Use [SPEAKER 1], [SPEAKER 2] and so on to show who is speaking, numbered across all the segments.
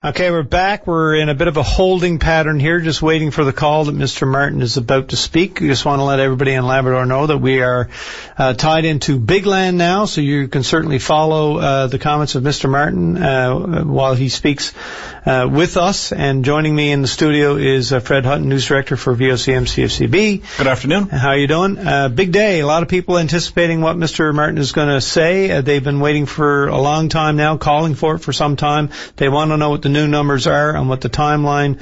[SPEAKER 1] Okay, we're back. We're in a bit of a holding pattern here, just waiting for the call that Mr. Martin is about to speak. We just want to let everybody in Labrador know that we are tied into Big Land now, so you can certainly follow the comments of Mr. Martin while he speaks with us. And joining me in the studio is Fred Hutton, News Director for VOCM CFCB.
[SPEAKER 2] Good afternoon.
[SPEAKER 1] How are you doing? Big day. A lot of people anticipating what Mr. Martin is going to say. They've been waiting for a long time now, calling for it for some time. They want to know what the new numbers are and what the timeline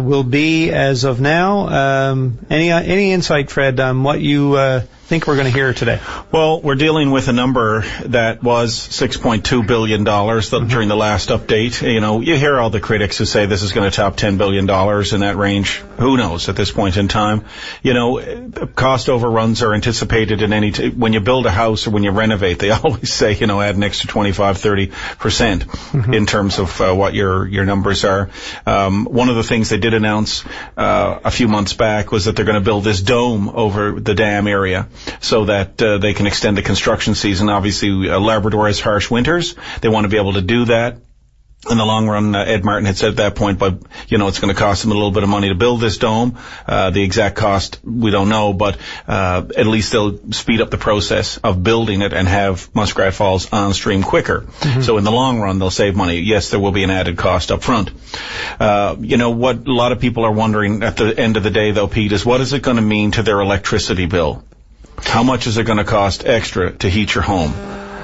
[SPEAKER 1] will be as of now. Any insight, Fred, on what you think we're going to hear today?
[SPEAKER 2] Well, we're dealing with a number that was $6.2 billion during the last update. You know, you hear all the critics who say this is going to top $10 billion in that range. Who knows at this point in time? You know, cost overruns are anticipated in when you build a house or when you renovate. They always say, you know, add an extra 25-30% in terms of what your numbers are. One of the things they did announce a few months back was that they're going to build this dome over the dam area, so that they can extend the construction season. Obviously, Labrador has harsh winters. They want to be able to do that. In the long run, Ed Martin had said at that point, but, you know, it's going to cost them a little bit of money to build this dome. The exact cost, we don't know, but at least they'll speed up the process of building it and have Muskrat Falls on stream quicker. So in the long run, they'll save money. Yes, there will be an added cost up front. You know, what a lot of people are wondering at the end of the day, though, Pete, is what is it going to mean to their electricity bill? How much is it going to cost extra to heat your home?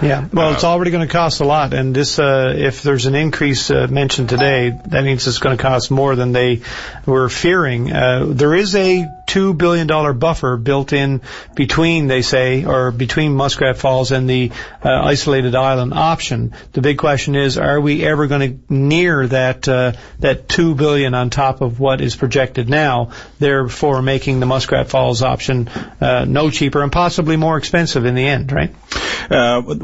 [SPEAKER 1] Yeah, well, it's already going to cost a lot, and this, if there's an increase mentioned today, that means it's going to cost more than they were fearing. There is a $2 billion buffer built in between, they say, or between Muskrat Falls and the isolated island option. The big question is, are we ever going to near that $2 billion on top of what is projected now, therefore making the Muskrat Falls option no cheaper and possibly more expensive in the end, right?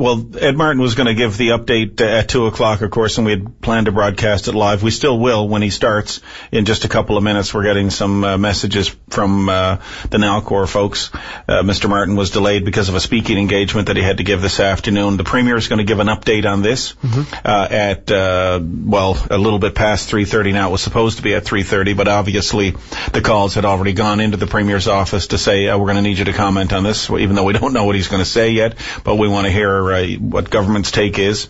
[SPEAKER 2] Well, Ed Martin was going to give the update at 2 o'clock, of course, and we had planned to broadcast it live. We still will when he starts in just a couple of minutes. We're getting some messages from the Nalcor folks. Mr. Martin was delayed because of a speaking engagement that he had to give this afternoon. The Premier is going to give an update on this at, well, a little bit past 3:30 now. It was supposed to be at 3:30, but obviously the calls had already gone into the Premier's office to say, we're going to need you to comment on this, even though we don't know what he's going to say yet, but we want to hear what government's take is.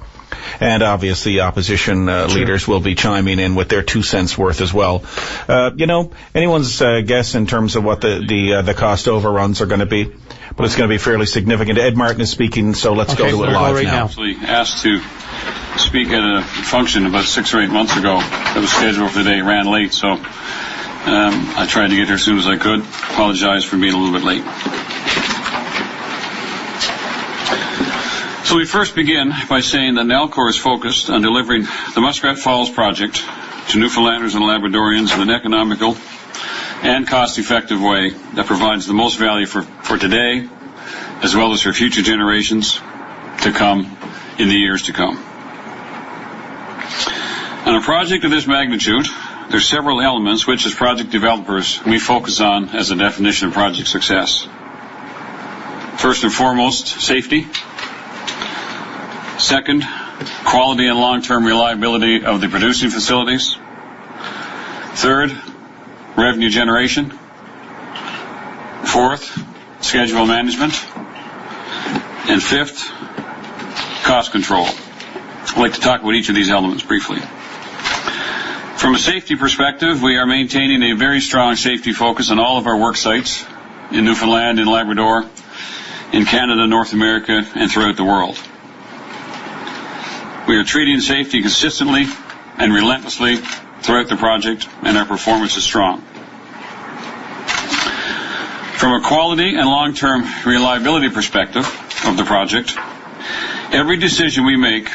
[SPEAKER 2] And obviously opposition leaders will be chiming in with their 2 cents worth as well. You know, anyone's guess in terms of what the cost overruns are going to be, but it's going to be fairly significant. Ed Martin is speaking, so let's go to it live
[SPEAKER 3] right now. Actually asked to speak at a function about 6 or 8 months ago that was scheduled for today, ran late, so I tried to get here as soon as I could. Apologize for being a little bit late. So we first begin by saying that Nalcor is focused on delivering the Muskrat Falls project to Newfoundlanders and Labradorians in an economical and cost-effective way that provides the most value for today as well as for future generations to come in the years to come. On a project of this magnitude, there are several elements which, as project developers, we focus on as a definition of project success. First and foremost, safety. Second, quality and long-term reliability of the producing facilities. Third, revenue generation. Fourth, schedule management. And fifth, cost control. I'd like to talk about each of these elements briefly. From a safety perspective, we are maintaining a very strong safety focus on all of our work sites in Newfoundland, in Labrador, in Canada, North America, and throughout the world. We are treating safety consistently and relentlessly throughout the project, and our performance is strong. From a quality and long-term reliability perspective of the project, every decision we make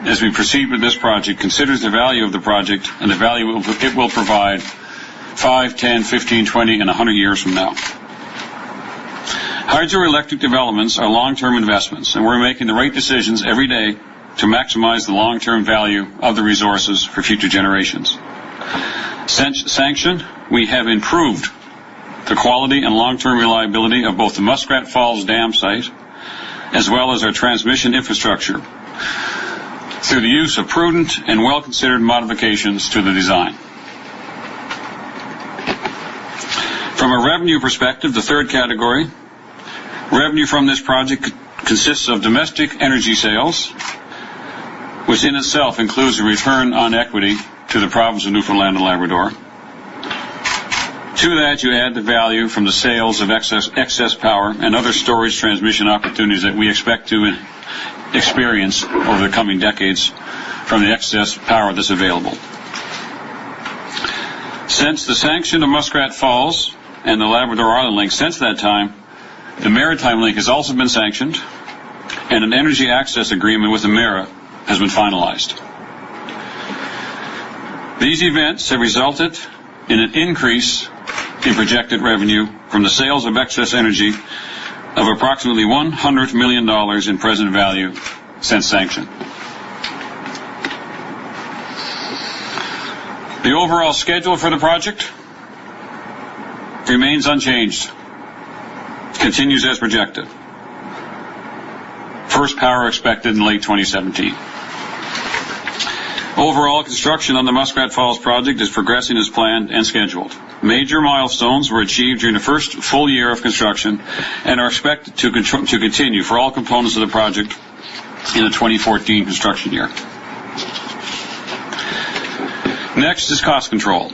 [SPEAKER 3] as we proceed with this project considers the value of the project and the value it will provide 5, 10, 15, 20, and 100 years from now. Hydroelectric developments are long-term investments, and we're making the right decisions every day to maximize the long-term value of the resources for future generations. Since sanction, we have improved the quality and long-term reliability of both the Muskrat Falls dam site as well as our transmission infrastructure through the use of prudent and well-considered modifications to the design. From a revenue perspective, the third category, revenue from this project consists of domestic energy sales, which in itself includes a return on equity to the province of Newfoundland and Labrador. To that, you add the value from the sales of excess power and other storage transmission opportunities that we expect to experience over the coming decades from the excess power that's available. Since the sanction of Muskrat Falls and the Labrador-Island Link, since that time, the Maritime Link has also been sanctioned, and an energy access agreement with Emera has been finalized. These events have resulted in an increase in projected revenue from the sales of excess energy of approximately $100 million in present value since sanction. The overall schedule for the project remains unchanged, continues as projected. First power expected in late 2017. Overall, construction on the Muskrat Falls project is progressing as planned and scheduled. Major milestones were achieved during the first full year of construction and are expected to continue for all components of the project in the 2014 construction year. Next is cost control.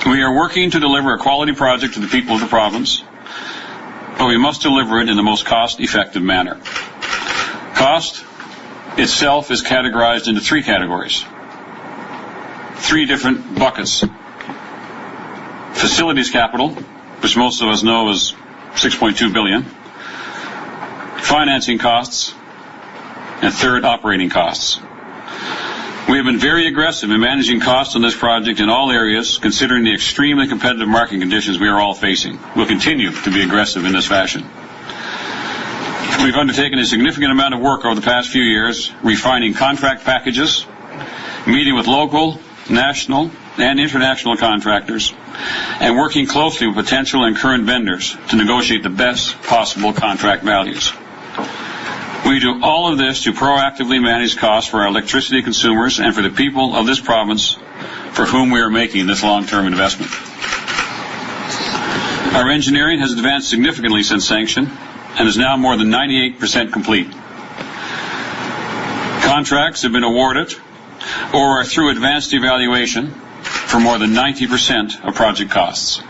[SPEAKER 3] We are working to deliver a quality project to the people of the province, but we must deliver it in the most cost-effective manner. Cost itself is categorized into three categories, three different buckets. Facilities capital, which most of us know is $6.2 billion, financing costs, and third, operating costs. We have been very aggressive in managing costs on this project in all areas, considering the extremely competitive market conditions we are all facing. We'll continue to be aggressive in this fashion. We've undertaken a significant amount of work over the past few years, refining contract packages, meeting with local, national, and international contractors, and working closely with potential and current vendors to negotiate the best possible contract values. We do all of this to proactively manage costs for our electricity consumers and for the people of this province for whom we are making this long-term investment. Our engineering has advanced significantly since sanction and is now more than 98% complete. Contracts have been awarded or are through advanced evaluation for more than 90% of project costs.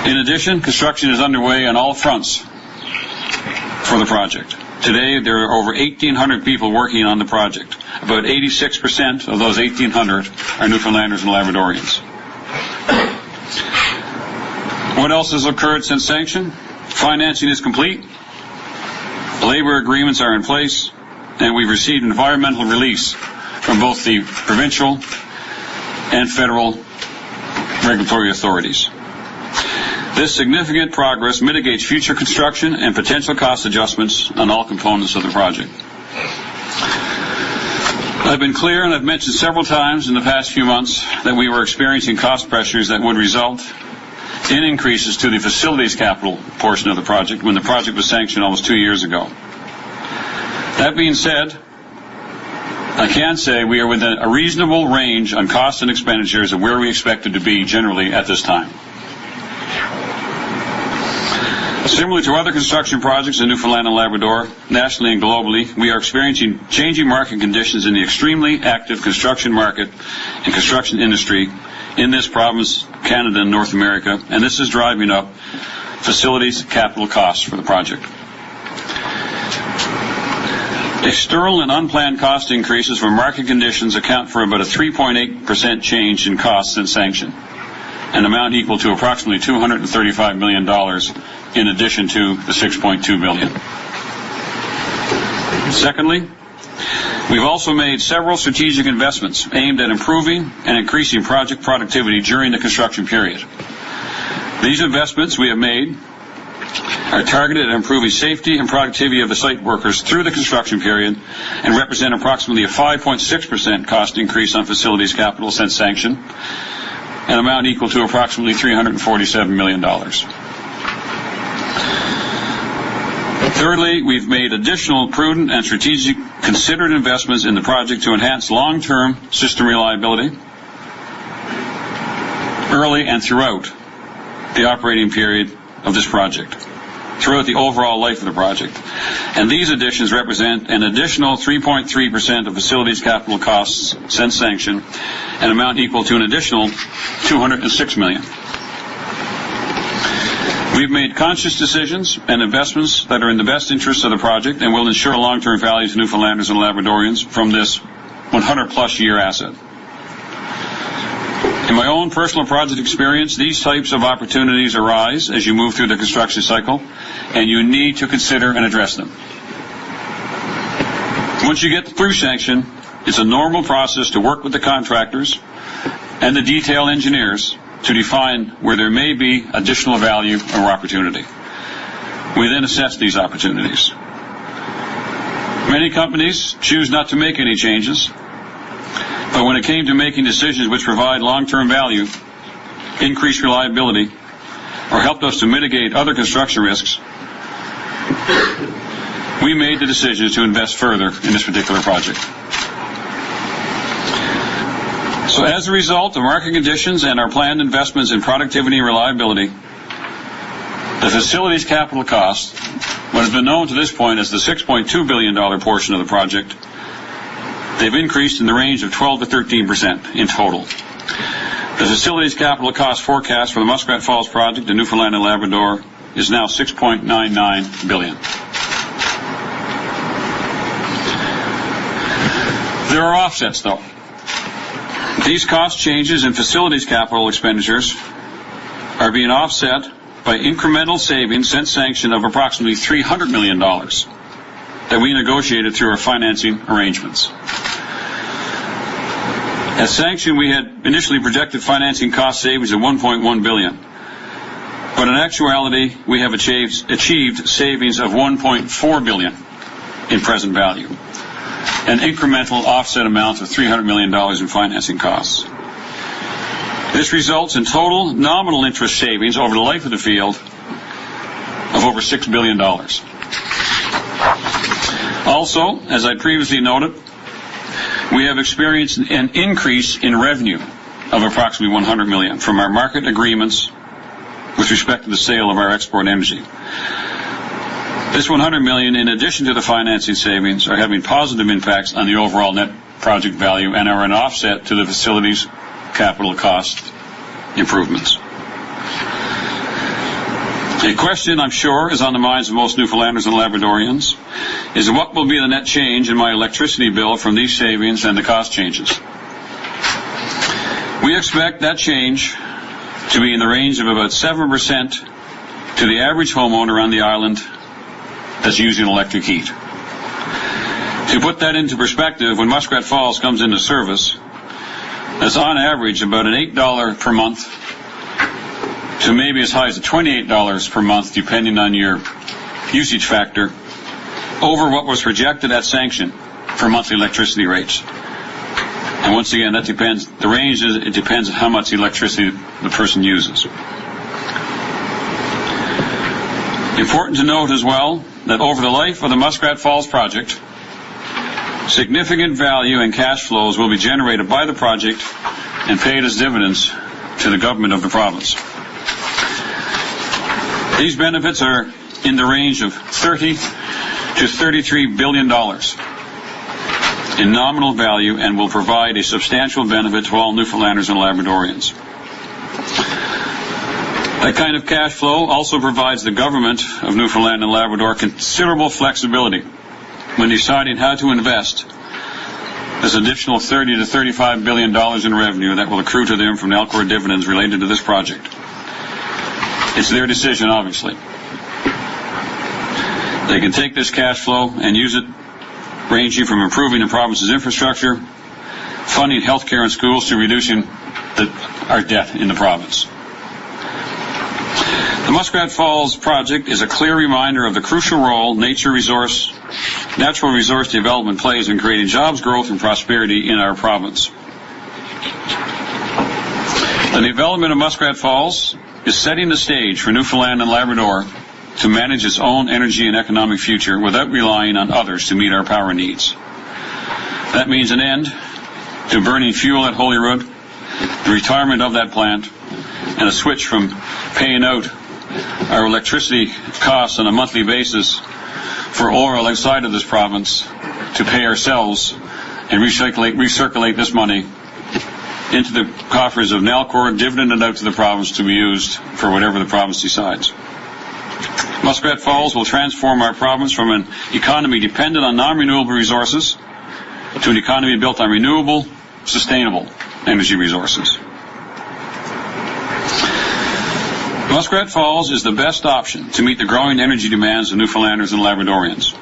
[SPEAKER 3] In addition, construction is underway on all fronts for the project. Today, there are over 1,800 people working on the project. About 86% of those 1,800 are Newfoundlanders and Labradorians. What else has occurred since sanction? Financing is complete, labor agreements are in place, and we've received environmental release from both the provincial and federal regulatory authorities. This significant progress mitigates future construction and potential cost adjustments on all components of the project. I've been clear, and I've mentioned several times in the past few months, that we were experiencing cost pressures that would result in increases to the facilities capital portion of the project when the project was sanctioned almost 2 years ago. That being said, I can say we are within a reasonable range on costs and expenditures of where we expected to be generally at this time. Similar to other construction projects in Newfoundland and Labrador, nationally and globally, we are experiencing changing market conditions in the extremely active construction market and construction industry in this province, Canada, and North America, and this is driving up facilities capital costs for the project. External and unplanned cost increases from market conditions account for about a 3.8% change in costs since sanction, an amount equal to approximately $235 million in addition to the $6.2 billion. Secondly, we've also made several strategic investments aimed at improving and increasing project productivity during the construction period. These investments we have made are targeted at improving safety and productivity of the site workers through the construction period and represent approximately a 5.6% cost increase on facilities capital since sanction, an amount equal to approximately $347 million. Thirdly, we've made additional prudent and strategic considered investments in the project to enhance long-term system reliability early and throughout the operating period of this project, throughout the overall life of the project. And these additions represent an additional 3.3% of facilities capital costs since sanction, an amount equal to an additional $206 million. We've made conscious decisions and investments that are in the best interest of the project and will ensure long-term value to Newfoundlanders and Labradorians from this 100-plus year asset. In my own personal project experience, these types of opportunities arise as you move through the construction cycle, and you need to consider and address them. Once you get through sanction, it's a normal process to work with the contractors and the detail engineers to define where there may be additional value or opportunity. We then assess these opportunities. Many companies choose not to make any changes, but when it came to making decisions which provide long-term value, increased reliability, or helped us to mitigate other construction risks, we made the decision to invest further in this particular project. So as a result of market conditions and our planned investments in productivity and reliability, the facilities capital cost, what has been known to this point as the $6.2 billion portion of the project, they've increased in the range of 12 to 13% in total. The facilities capital cost forecast for the Muskrat Falls project in Newfoundland and Labrador is now $6.99 billion. There are offsets, though. These cost changes in facilities capital expenditures are being offset by incremental savings since sanction of approximately $300 million that we negotiated through our financing arrangements. At sanction, we had initially projected financing cost savings of $1.1 billion, but in actuality, we have achieved savings of $1.4 billion in present value, an incremental offset amount of $300 million in financing costs. This results in total nominal interest savings over the life of the field of over $6 billion. Also, as I previously noted, we have experienced an increase in revenue of approximately $100 million from our market agreements with respect to the sale of our export energy. This $100 million, in addition to the financing savings, are having positive impacts on the overall net project value and are an offset to the facilities capital cost improvements. A question I'm sure is on the minds of most Newfoundlanders and Labradorians is what will be the net change in my electricity bill from these savings and the cost changes. We expect that change to be in the range of about 7% to the average homeowner on the island that's using electric heat. To put that into perspective, when Muskrat Falls comes into service, that's on average about an $8 per month to maybe as high as $28 per month, depending on your usage factor, over what was projected at sanction for monthly electricity rates. And once again, that depends. The range is, it depends on how much electricity the person uses. Important to note as well that over the life of the Muskrat Falls project, significant value and cash flows will be generated by the project and paid as dividends to the government of the province. These benefits are in the range of $30 to $33 billion in nominal value and will provide a substantial benefit to all Newfoundlanders and Labradorians. That kind of cash flow also provides the government of Newfoundland and Labrador considerable flexibility when deciding how to invest this additional $30 to $35 billion in revenue that will accrue to them from the Alcor dividends related to this project. It's their decision, obviously. They can take this cash flow and use it ranging from improving the province's infrastructure, funding healthcare and schools, to reducing our debt in the province. The Muskrat Falls project is a clear reminder of the crucial role natural resource development plays in creating jobs, growth, and prosperity in our province. The development of Muskrat Falls is setting the stage for Newfoundland and Labrador to manage its own energy and economic future without relying on others to meet our power needs. That means an end to burning fuel at Holyrood, the retirement of that plant, and a switch from paying out our electricity costs on a monthly basis for oil outside of this province to pay ourselves and recirculate this money into the coffers of Nalcor, dividended out to the province to be used for whatever the province decides. Muskrat Falls will transform our province from an economy dependent on non-renewable resources to an economy built on renewable, sustainable energy resources. Muskrat Falls is the best option to meet the growing energy demands of Newfoundlanders and Labradorians.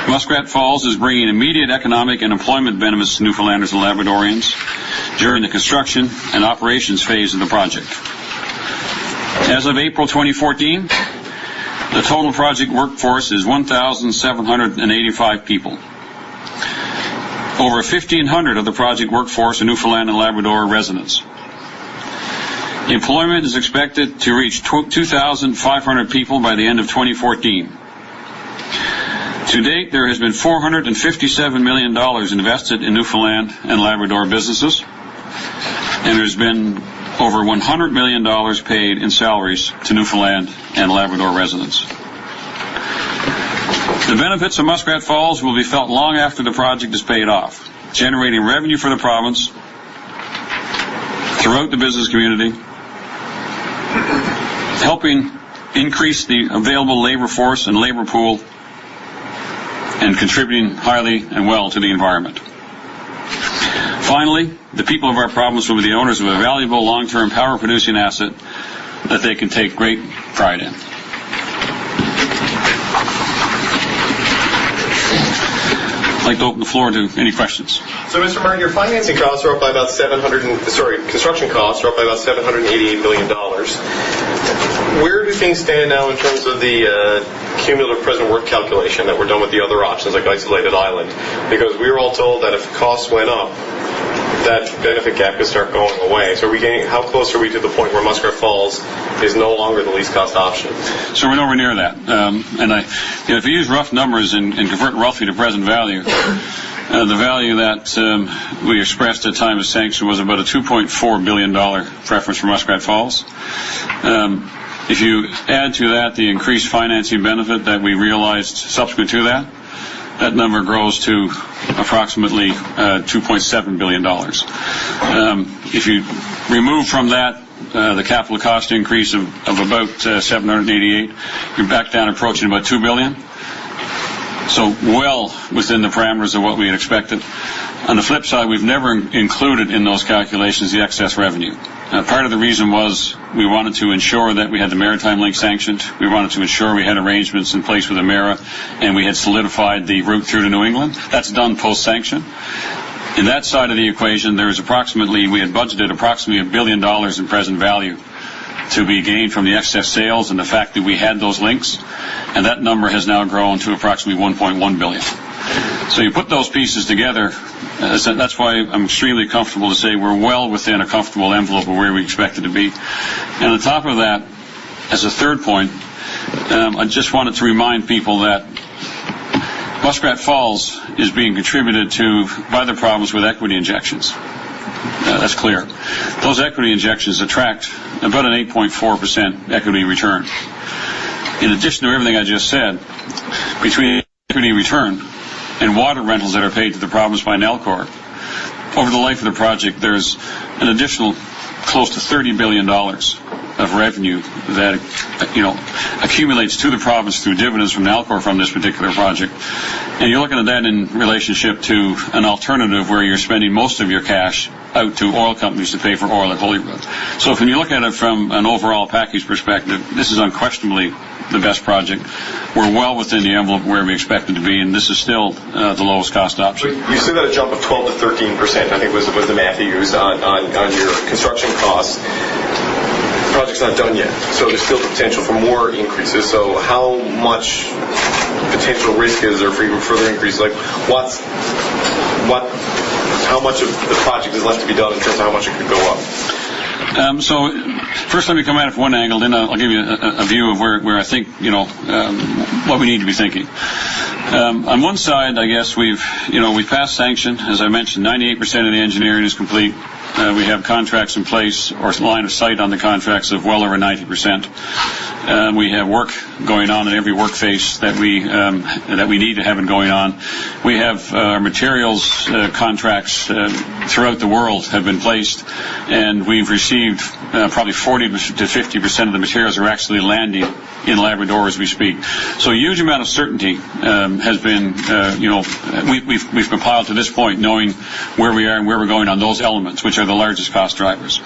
[SPEAKER 3] Muskrat Falls is bringing immediate economic and employment benefits to Newfoundlanders and Labradorians during the construction and operations phase of the project. As of April 2014, the total project workforce is 1,785 people. Over 1,500 of the project workforce are Newfoundland and Labrador residents. Employment is expected to reach 2,500 people by the end of 2014. To date, there has been $457 million invested in Newfoundland and Labrador businesses, and there's been over $100 million paid in salaries to Newfoundland and Labrador residents. The benefits of Muskrat Falls will be felt long after the project is paid off, generating revenue for the province throughout the business community, helping increase the available labor force and labor pool, and contributing highly and well to the environment. Finally, the people of our province will be the owners of a valuable long-term power-producing asset that they can take great pride in. I'd like to open the floor to any questions.
[SPEAKER 4] So, Mr. Martin, your financing costs are up by about construction costs are up by about $788 million. Where do things stand now in terms of the cumulative present worth calculation that were done with the other options like isolated island? Because we were all told that if costs went up, that benefit gap could start going away. So how close are we to the point where Muskrat Falls is no longer the least cost option?
[SPEAKER 3] So we're nowhere near that. If you use rough numbers and convert roughly to present value, the value that we expressed at time of sanction was about a $2.4 billion preference for Muskrat Falls. If you add to that the increased financing benefit that we realized subsequent to that, that number grows to approximately $2.7 billion. If you remove from that the capital cost increase of about $788, you're back down approaching about $2 billion. So well within the parameters of what we had expected. On the flip side, we've never included in those calculations the excess revenue. Part of the reason was we wanted to ensure that we had the Maritime Link sanctioned. We wanted to ensure we had arrangements in place with Emera, and we had solidified the route through to New England. That's done post-sanction. In that side of the equation, we had budgeted approximately $1 billion in present value to be gained from the excess sales and the fact that we had those links, and that number has now grown to approximately $1.1 billion. So you put those pieces together, that's why I'm extremely comfortable to say we're well within a comfortable envelope of where we expect it to be. And on top of that, as a third point, I just wanted to remind people that Muskrat Falls is being contributed to by the province with equity injections. That's clear. Those equity injections attract about an 8.4% equity return. In addition to everything I just said, between equity return and water rentals that are paid to the province by Nalcor, over the life of the project, there's an additional close to $30 billion of revenue that accumulates to the province through dividends from Nalcor from this particular project. And you're looking at that in relationship to an alternative where you're spending most of your cash out to oil companies to pay for oil at Holyrood. So if you look at it from an overall package perspective, this is unquestionably the best project. We're well within the envelope where we expect it to be, and this is still the lowest cost option.
[SPEAKER 4] You said that a jump of 12 to 13%, I think was the math you used on your construction costs. The project's not done yet, so there's still the potential for more increases. So how much potential risk is there for even further increases? Like how much of the project is left to be done in terms of how much it could go up?
[SPEAKER 3] So first let me come at it from one angle, then I'll give you a view of where I think, what we need to be thinking. On one side, I guess we've passed sanction. As I mentioned, 98% of the engineering is complete. We have contracts in place, or line of sight on the contracts of well over 90%. We have work going on in every work phase that we need to have it going on. We have our materials contracts throughout the world have been placed, and we've received probably 40 to 50% of the materials are actually landing in Labrador as we speak. So a huge amount of certainty has been, we've compiled to this point, knowing where we are and where we're going on those elements, which are the largest cost drivers.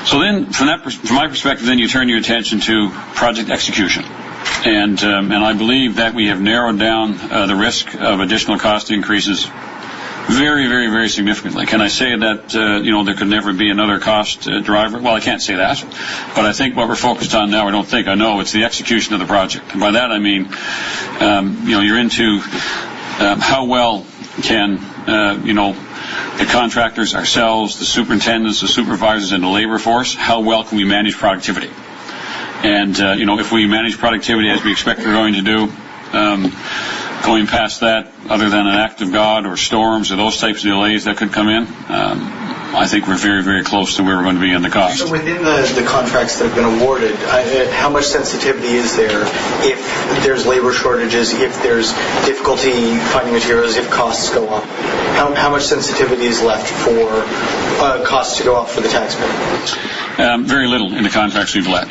[SPEAKER 3] So then, from my perspective, then you turn your attention to project execution, and I believe that we have narrowed down the risk of additional cost increases very, very, very significantly. Can I say that there could never be another cost driver? Well, I can't say that, but I think what we're focused on now, I know it's the execution of the project, and by that I mean, you're into how well can the contractors, ourselves, the superintendents, the supervisors, and the labor force, how well can we manage productivity? And, if we manage productivity as we expect we're going to do, going past that, other than an act of God or storms or those types of delays that could come in, I think we're very, very close to where we're going to be on the cost.
[SPEAKER 5] So within the contracts that have been awarded, how much sensitivity is there if there's labor shortages, if there's difficulty finding materials, if costs go up? How much sensitivity is left for costs to go up for the taxpayer?
[SPEAKER 3] Very little in the contracts we've let.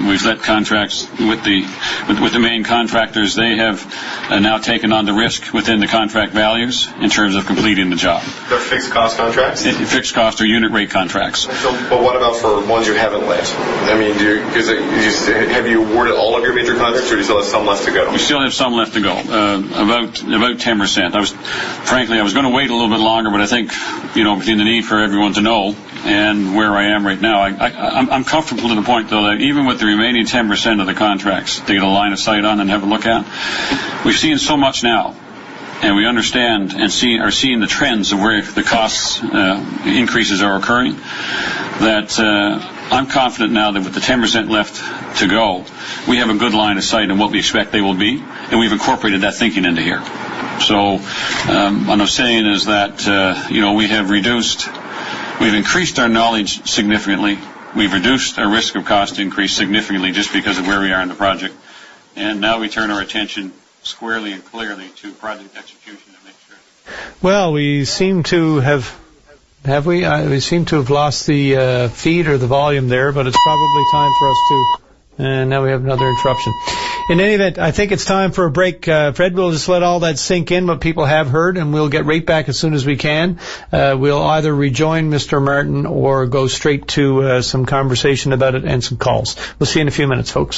[SPEAKER 3] We've let contracts with the main contractors. They have now taken on the risk within the contract values in terms of completing the job.
[SPEAKER 4] They're fixed cost contracts?
[SPEAKER 3] Fixed cost or unit rate contracts.
[SPEAKER 4] So, but what about for ones you haven't let? I mean, have you awarded all of your major contracts, or do you still have some left to go?
[SPEAKER 3] We still have some left to go, about 10%. I was going to wait a little bit longer, but I think, between the need for everyone to know and where I am right now, I'm comfortable to the point, though, that even with the remaining 10% of the contracts to get a line of sight on and have a look at, we've seen so much now, and we understand and are seeing the trends of where the costs increases are occurring, that I'm confident now that with the 10% left to go, we have a good line of sight on what we expect they will be, and we've incorporated that thinking into here. So what I'm saying is that we've increased our knowledge significantly. We've reduced our risk of cost increase significantly just because of where we are in the project. And now we turn our attention squarely and clearly to project execution to make sure.
[SPEAKER 1] Well, we seem to have we seem to have lost the feed or the volume there, but it's probably time for us to... And now we have another interruption. In any event, I think it's time for a break. Fred, we'll just let all that sink in, what people have heard, and we'll get right back as soon as we can. We'll either rejoin Mr. Martin or go straight to some conversation about it and some calls. We'll see you in a few minutes, folks.